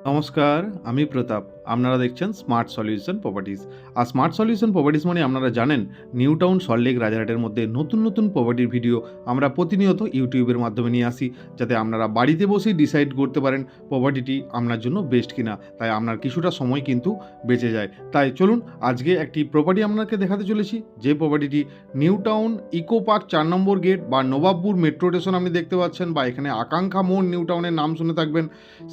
নমস্কার, আমি প্রতাপ। আপনারা দেখছেন স্মার্ট সলিউশন প্রপার্টিজ। আর স্মার্ট সলিউশন প্রপার্টিজ মানে আপনারা জানেন নিউ টাউন, সল্টলেক, রাজারহাটের মধ্যে নতুন নতুন প্রপার্টির ভিডিও আমরা প্রতিনিয়ত ইউটিউবের মাধ্যমে নিয়ে আসি, যাতে আপনারা বাড়িতে বসেই ডিসাইড করতে পারেন প্রপার্টিটি আপনার জন্য বেস্ট কিনা। তাই আপনার কিছুটা সময় কিন্তু বেঁচে যায়। তাই চলুন আজকে একটি প্রপার্টি আপনাকে দেখাতে চলেছি, যে প্রপার্টিটি নিউ টাউন ইকো পার্ক 4 নম্বর গেট বা নবাবপুর মেট্রো স্টেশন আপনি দেখতে পাচ্ছেন, বা এখানে আকাঙ্ক্ষা মোড় নিউ টাউনের নাম শুনে থাকবেন।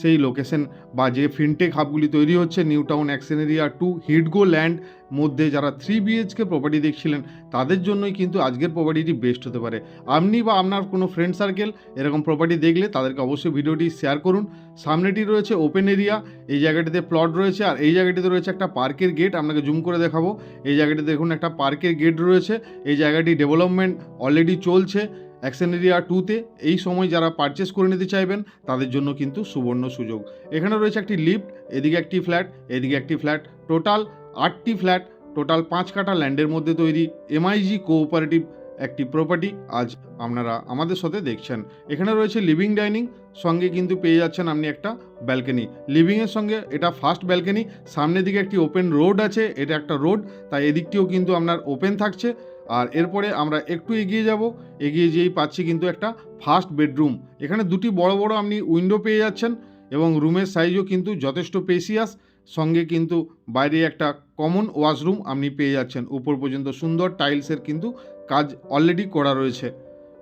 সেই লোকেশন বা যে ফিনটেক হাবগুলি তৈরি হচ্ছে নিউ টাউন অ্যাকশন এরিয়া 2 হিডগো ল্যান্ড মধ্যে, যারা 3 BHK প্রপার্টি দেখছিলেন তাদের জন্যই কিন্তু আজকের প্রপার্টিটি বেস্ট হতে পারে। আপনি বা আপনার কোনো ফ্রেন্ড সার্কেল এরকম প্রপার্টি দেখলে তাদেরকে অবশ্যই ভিডিওটি শেয়ার করুন। সামনেটি রয়েছে ওপেন এরিয়া, এই জায়গাটিতে প্লট রয়েছে, আর এই জায়গাটিতে রয়েছে একটা পার্কের গেট। আপনাকে জুম করে দেখাবো। এই জায়গাটিতে দেখুন একটা পার্কের গেট রয়েছে। এই জায়গাটি ডেভেলপমেন্ট অলরেডি চলছে অ্যাকশন এরিয়া 2তে। এই সময় যারা পারচেস করে নিতে চাইবেন তাদের জন্য কিন্তু সুবর্ণ সুযোগ। এখানে রয়েছে একটি লিফট, এদিকে একটি ফ্ল্যাট, এদিকে একটি ফ্ল্যাট, টোটাল 8টি ফ্ল্যাট, টোটাল 5 কাঠা ল্যান্ডের মধ্যে তৈরি MIG কোঅপারেটিভ একটি প্রপার্টি আজ আপনারা আমাদের সাথে দেখছেন। এখানে রয়েছে লিভিং ডাইনিং, সঙ্গে কিন্তু পেয়ে যাচ্ছেন আপনি একটা ব্যালকনি। লিভিংয়ের সঙ্গে এটা ফার্স্ট ব্যালকনি। সামনের দিকে একটি ওপেন রোড আছে, এটা একটা রোড, তাই এদিকটিও কিন্তু আপনার ওপেন থাকছে। আর এরপরে আমরা একটু এগিয়ে যাব, এগিয়ে যেয়েই পাচ্ছি কিন্তু একটা ফার্স্ট বেডরুম। এখানে দুটি বড় বড় আপনি উইন্ডো পেয়ে যাচ্ছেন এবং রুমের সাইজও কিন্তু যথেষ্ট স্পেসিয়াস। সঙ্গে কিন্তু বাইরে একটা কমন ওয়াশরুম আপনি পেয়ে যাচ্ছেন। উপর পর্যন্ত সুন্দর টাইলসের কিন্তু কাজ অলরেডি করা রয়েছে।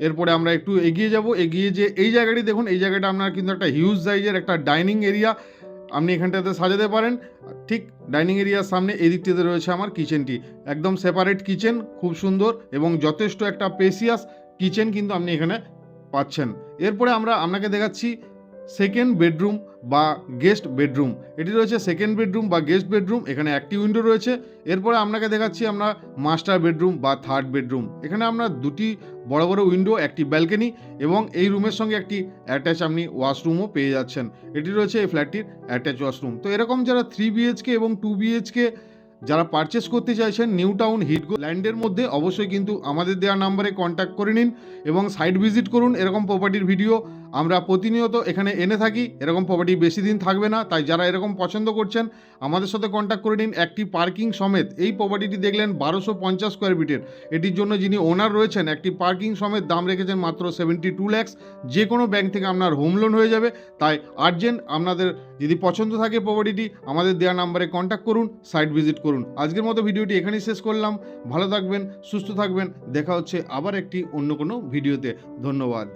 এরপরে আমরা একটু এগিয়ে যাব, এগিয়ে যে এই জায়গাটি দেখুন, এই জায়গাটা আপনার কিন্তু একটা হিউজ সাইজের একটা ডাইনিং এরিয়া আপনি এখানটাতে সাজাতে পারেন। ঠিক ডাইনিং এরিয়ার সামনে এই দিকটিতে রয়েছে আমার কিচেনটি, একদম সেপারেট কিচেন, খুব সুন্দর এবং যথেষ্ট একটা স্পেসিয়াস কিচেন কিন্তু আপনি এখানে পাচ্ছেন। এরপরে আমরা আপনাকে দেখাচ্ছি সেকেন্ড বেডরুম বা গেস্ট বেডরুম। এটি রয়েছে সেকেন্ড বেডরুম বা গেস্ট বেডরুম, এখানে একটি উইন্ডো রয়েছে। এরপরে আপনাকে দেখাচ্ছি আমরা মাস্টার বেডরুম বা থার্ড বেডরুম। এখানে আমরা দুটি বড় বড় উইন্ডো, একটি ব্যালকনি এবং এই রুমের সঙ্গে একটি অ্যাটাচ আপনি ওয়াশরুমও পেয়ে যাচ্ছেন। এটি রয়েছে এই ফ্ল্যাটটির অ্যাটাচ ওয়াশরুম। তো এরকম যারা 3 BHK এবং 2 BHK যারা পারচেস করতে চাইছেন নিউ টাউন হিডগো ল্যান্ডের মধ্যে, অবশ্যই কিন্তু আমাদের দেওয়া নাম্বারে কন্ট্যাক্ট করে নিন এবং সাইট ভিজিট করুন। এরকম প্রপার্টির ভিডিও আমরা প্রতিনিয়ত এখানে এনে থাকি। এরকম প্রপার্টি বেশি দিন থাকবে না, তাই যারা এরকম পছন্দ করছেন আমাদের সাথে কন্ট্যাক্ট করে নিন। একটি পার্কিং সমেত এই প্রপার্টিটি দেখলেন 1250 স্কোয়ার ফিটের। এটির জন্য যিনি ওনার রয়েছেন একটি পার্কিং সমেত দাম রেখেছেন মাত্র 72 lakhs। যে কোনো ব্যাংক থেকে আপনার হোম লোন হয়ে যাবে। তাই আর্জেন্ট আপনাদের যদি পছন্দ থাকে প্রপার্টিটি, আমাদের দেওয়া নাম্বারে কন্ট্যাক্ট করুন, সাইট ভিজিট করুন। আজকের মতো ভিডিওটি এখানেই শেষ করলাম। ভালো থাকবেন, সুস্থ থাকবেন। দেখা হচ্ছে আবার একটি অন্য কোনো ভিডিওতে। ধন্যবাদ।